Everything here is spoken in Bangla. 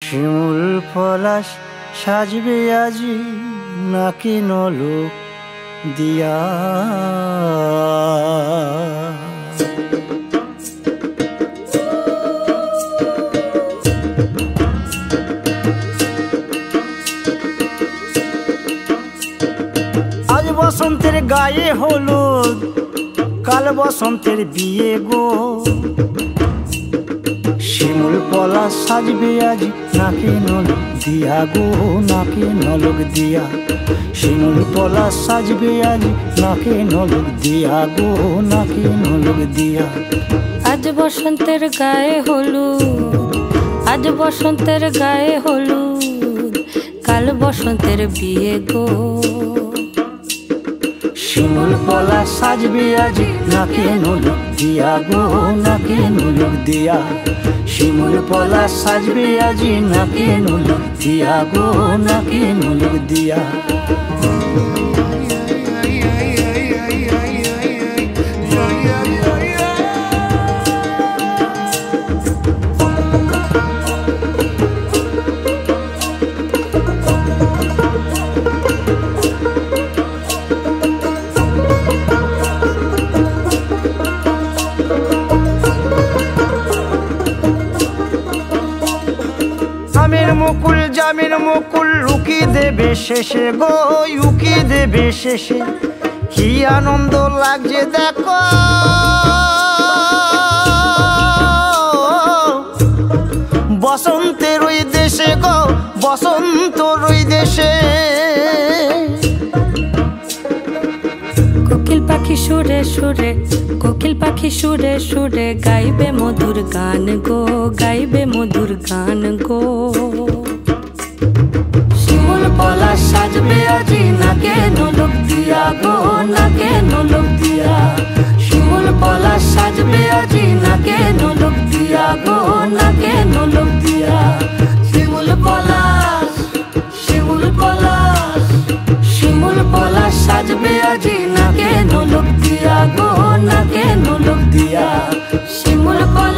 শিমুল পলাশ সাজবে আজি নাকি নলোক দিয়া। আজ বসন্তের গায়ে হলুদ, কাল বসন্তের বিয়ে গো। শিমুল পলাশ সাজবে আজি নাকে নলক দিয়া গো, নাকে নলক দিয়া। শিমুল পলাশ সাজবে আজি নাকে নলক দিয়া গো, নাকে নলক দিয়া। আজ বসন্তের গায়ে হলুদ, আজ বসন্তের গায়ে হলুদ, কাল বসন্তের বিয়ে গো। শিমুল পলাশ সাজবে আজি নাকে নলক দিয়া গো, নাকে নলক দিয়া। শিমুল পলাশ সাজবে আজি নাকে নলক দিয়া গো, নাকে নলক দিয়া। জামের মুকুল, জামের মুকুল লুকি দেবে শেষে গো, লুকি দেবে শেষে। কি আনন্দ লাগছে দেখো, বসন্তের ওই দেশে গো, বসন্তর ওই দেশে। কোকিল পাখি সুরে সুরে, কোকিল পাখি সুরে সুরে গাইবে মধুর গান গো, গাইবে মধুর গান গো। শিমুল পলাশ সাজবে আজি নাকে নলক দিয়া গো, নাকে নলক দিয়া। শিমুল পলাশ সাজবে আজি নাকে নলক দিয়া গো, নাকে নলক দিয়া। শিমুল পলাশ, শিমুল পলাশ, শিমুল পলাশ সাজবে আজি নাকে নলক দিয়া গো, নাকে নলক দিয়া। শিমুল পলাশ।